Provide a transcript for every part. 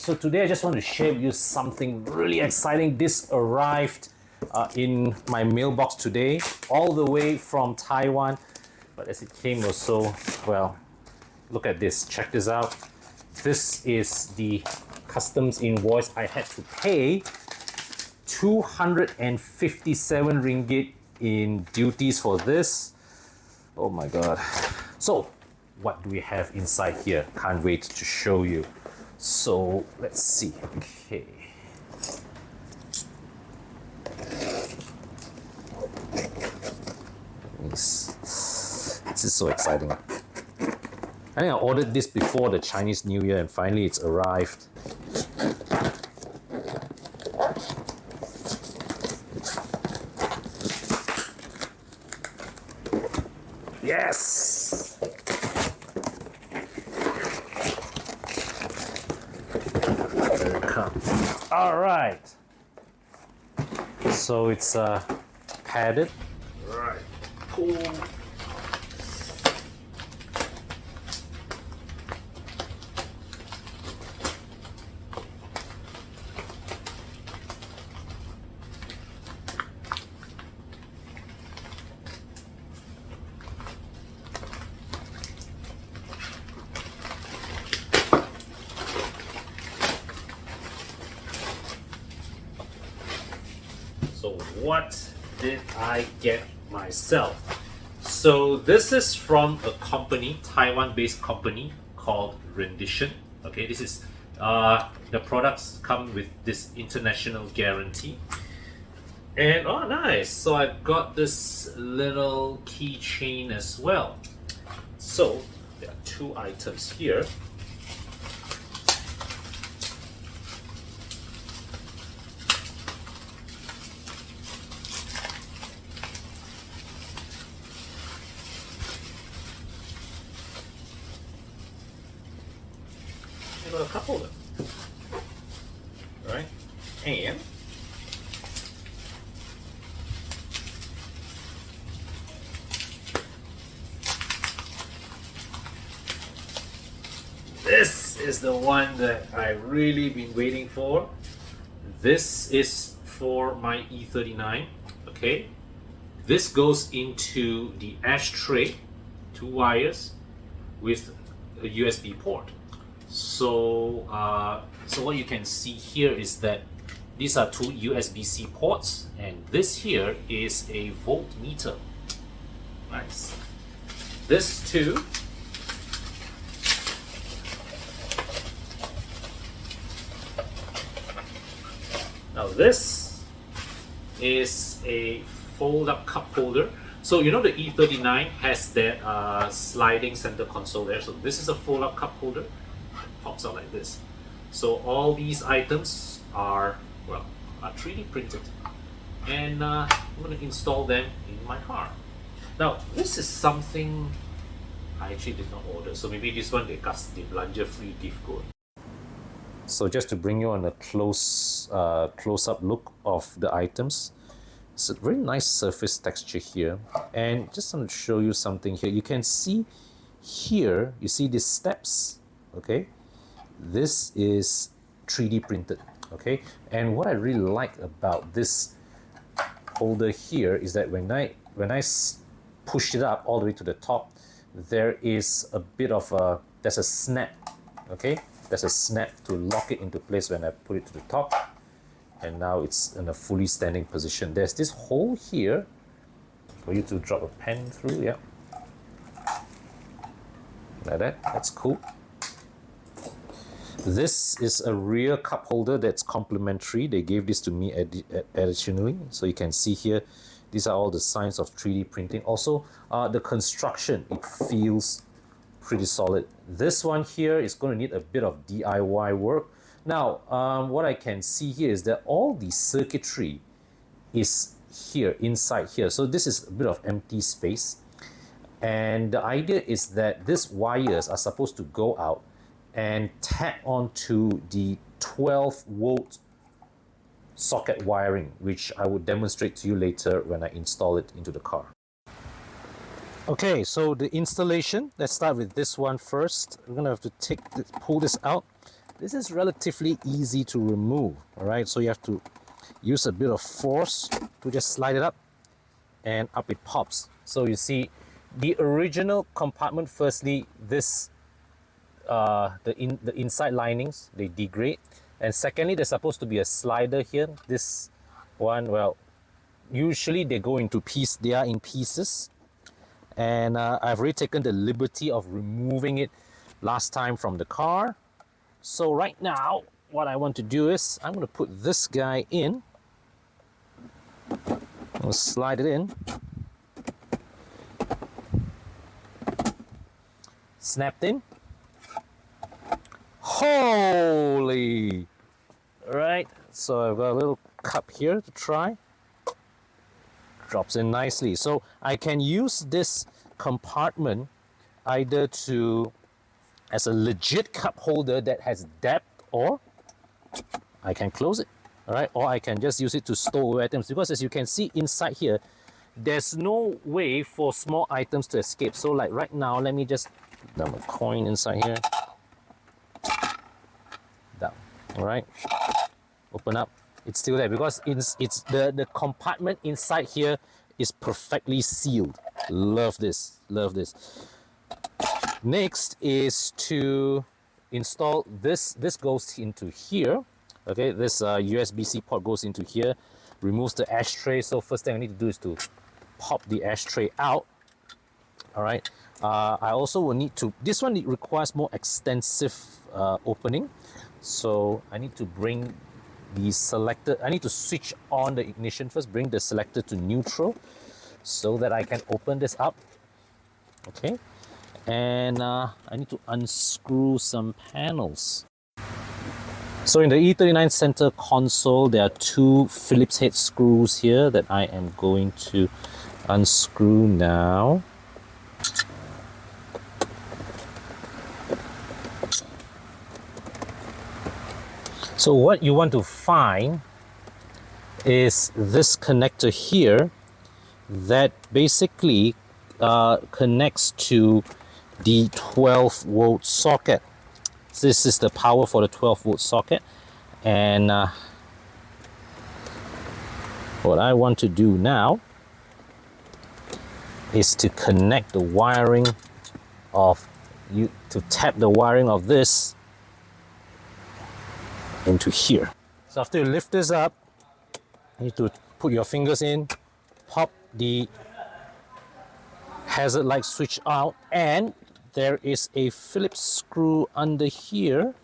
So today I just want to share with you something really exciting. This arrived in my mailbox today, all the way from Taiwan. But as it came also, well, look at this, check this out. This is the customs invoice. I had to pay 257 ringgit in duties for this. Oh my god. So what do we have inside here? Can't wait to show you. So let's see. Okay. This is so exciting. I think I ordered this before the Chinese New Year and finally it's arrived. Yes! There it comes. All right. So it's padded. All right. Pull. So what did I get myself? So this is from a company, Taiwan-based company called Rendition. Okay, this is the products come with this international guarantee. And oh nice, so I've got this little keychain as well. So there are two items here. A couple of them, right? And this is the one that I've really been waiting for. This is for my E39. Okay, this goes into the ashtray, two wires with a USB port. So, so what you can see here is that these are two USB-C ports, and this here is a voltmeter. Nice. This too. Now this is a fold-up cup holder. So you know the E39 has that sliding center console there. So this is a fold-up cup holder. Pops out like this. So all these items are, well, are 3D printed, and I'm going to install them in my car. Now this is something I actually did not order, so maybe this one they got the belanja free gift code. So just to bring you on a close-up look of the items, it's a very nice surface texture here, and just want to show you something here. You can see here, you see these steps, okay? This is 3D printed, okay? And what I really like about this holder here is that when I push it up all the way to the top, there is a bit of there's a snap, okay? There's a snap to lock it into place when I put it to the top, and now it's in a fully standing position. There's this hole here for you to drop a pen through, yeah. Like that, that's cool. This is a rear cup holder that's complimentary. They gave this to me additionally. So you can see here, these are all the signs of 3D printing. Also, the construction, it feels pretty solid. This one here is going to need a bit of DIY work. Now, what I can see here is that all the circuitry is here, inside here. So this is a bit of empty space. And the idea is that these wires are supposed to go out and tap onto the 12-volt socket wiring, which I will demonstrate to you later when I install it into the car. Okay, so the installation, let's start with this one first. We're gonna have to pull this out. this is relatively easy to remove. All right, so you have to use a bit of force to just slide it up, and up it pops. So you see the original compartment, firstly, this the inside linings, they degrade, and secondly, there's supposed to be a slider here. This one, well, usually they go into piece, they are in pieces, and I've already taken the liberty of removing it last time from the car. So right now what I want to do is I'm going to put this guy in. I'll slide it in, snapped in. Holy! Right, so I've got a little cup here to try. Drops in nicely. So I can use this compartment either to as a legit cup holder that has depth, or I can close it. All right, or I can just use it to store items, because as you can see inside here, there's no way for small items to escape. So like right now, let me just dump a coin inside here. Down. All right, open up. It's still there because it's the compartment inside here is perfectly sealed. Love this, love this. Next is to install this. This goes into here. Okay, this USB-C port goes into here, removes the ashtray. So first thing I need to do is to pop the ashtray out. All right, I also will need to, this one, it requires more extensive opening. So I need to bring the selector, I need to switch on the ignition first, bring the selector to neutral so that I can open this up. Okay, and I need to unscrew some panels. So in the E39 center console, there are two Phillips head screws here that I am going to unscrew now. So what you want to find is this connector here that basically connects to the 12-volt socket. This is the power for the 12-volt socket, and what I want to do now is to connect the wiring of to tap the wiring of this into here. So after you lift this up, you need to put your fingers in, pop the hazard light switch out, and there is a Phillips screw under here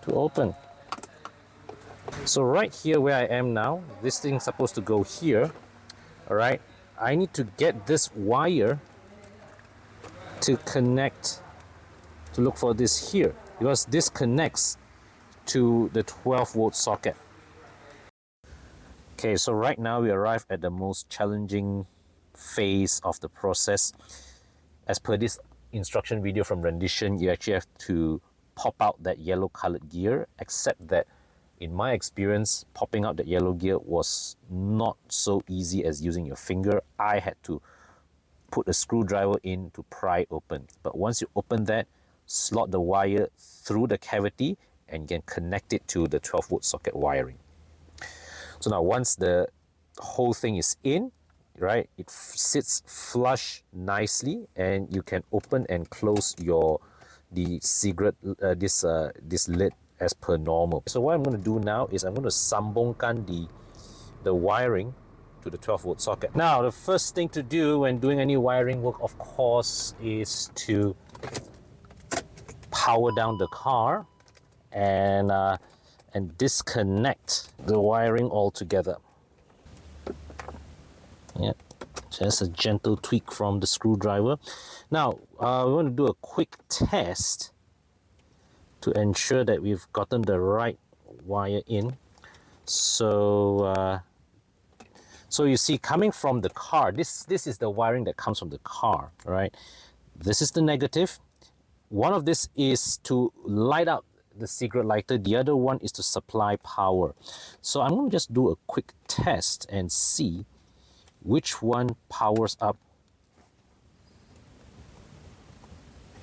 to open. So right here where I am now, this thing's supposed to go here. All right, I need to get this wire to connect, to look for this here, because this connects to the 12-volt socket. Okay, so right now we arrive at the most challenging phase of the process. As per this instruction video from Rendition, you actually have to pop out that yellow colored gear, except that in my experience, popping out the yellow gear was not so easy as using your finger. I had to put a screwdriver in to pry open. But once you open that, slot the wire through the cavity and you can connect it to the 12-volt socket wiring. So now once the whole thing is in, right, it sits flush nicely, and you can open and close the cigarette this lid as per normal. So what I'm going to do now is I'm going to sambungkan the wiring to the 12-volt socket. Now the first thing to do when doing any wiring work, of course, is to power down the car and disconnect the wiring altogether. Yeah, just a gentle tweak from the screwdriver. Now we want to do a quick test to ensure that we've gotten the right wire in. So so you see, coming from the car, this is the wiring that comes from the car, right? This is the negative. One of this is to light up the cigarette lighter. The other one is to supply power. So I'm going to just do a quick test and see which one powers up.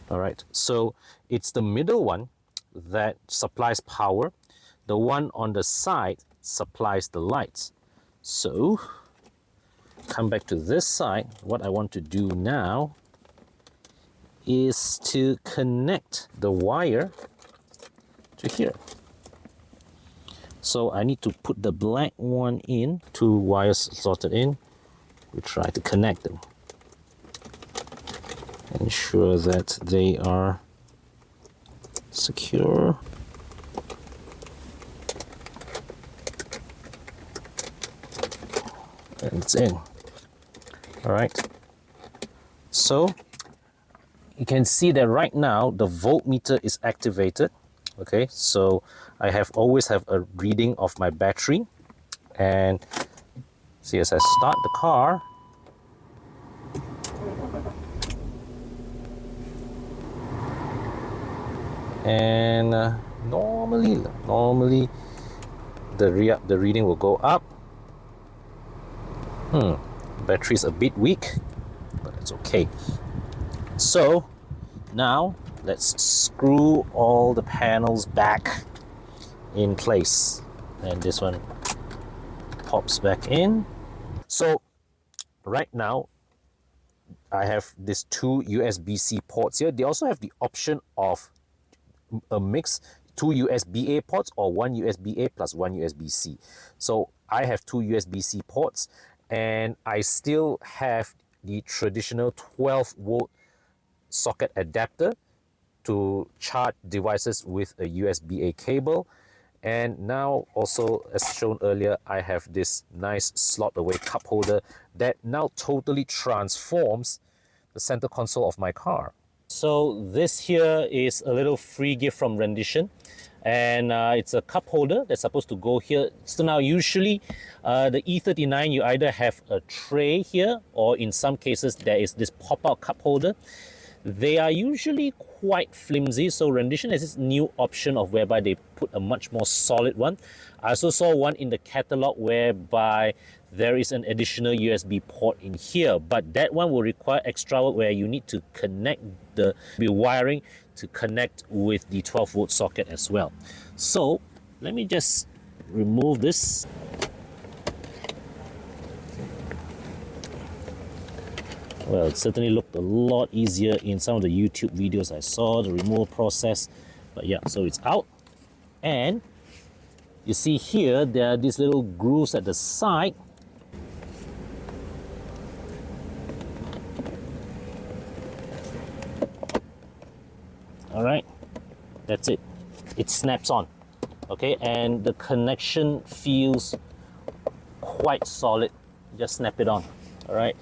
All right, so it's the middle one that supplies power. The one on the side supplies the lights. So come back to this side. What I want to do now is to connect the wire to here. So I need to put the black one in, 2 wires slotted in. We try to connect them. Ensure that they are secure. And it's in. All right. So you can see that right now the voltmeter is activated. Okay, so I always have a reading of my battery, and see, as I start the car, and normally the reading will go up. Battery is a bit weak, but it's okay. So now let's screw all the panels back in place, and this one pops back in. So right now I have these 2 USB-C ports here. They also have the option of a mix, 2 USB-A ports or 1 USB-A plus 1 USB-C. So I have 2 USB-C ports, and I still have the traditional 12-volt socket adapter to charge devices with a USB-A cable. And now also, as shown earlier, I have this nice slot away cup holder that now totally transforms the center console of my car. So this here is a little free gift from Rendition, and it's a cup holder that's supposed to go here. So now usually the E39, you either have a tray here, or in some cases there is this pop-out cup holder. They are usually quite flimsy, so Rendition has this new option of whereby they put a much more solid one. I also saw one in the catalog whereby there is an additional USB port in here, but that one will require extra work where you need to connect the wiring to connect with the 12-volt socket as well. So let me just remove this. Well, it certainly looked a lot easier in some of the YouTube videos I saw, the removal process. But yeah, so it's out. And you see here, there are these little grooves at the side. All right, that's it. It snaps on, okay? And the connection feels quite solid. Just snap it on, all right?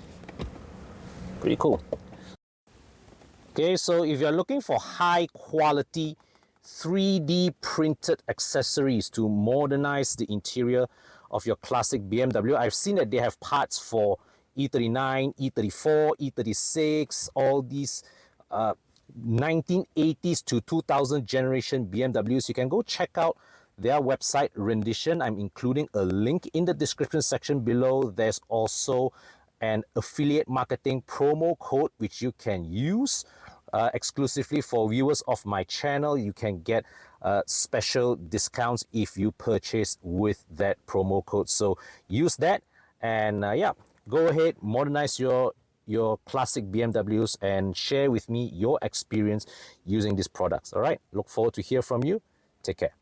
Pretty cool. Okay, so if you're looking for high quality 3D printed accessories to modernize the interior of your classic BMW, I've seen that they have parts for E39, E34, E36, all these 1980s to 2000 generation BMWs. You can go check out their website, Rendition. I'm including a link in the description section below. There's also an affiliate marketing promo code which you can use exclusively for viewers of my channel. You can get special discounts if you purchase with that promo code. So use that, and yeah, go ahead, modernize your classic BMWs and share with me your experience using these products. All right, look forward to hear from you. Take care.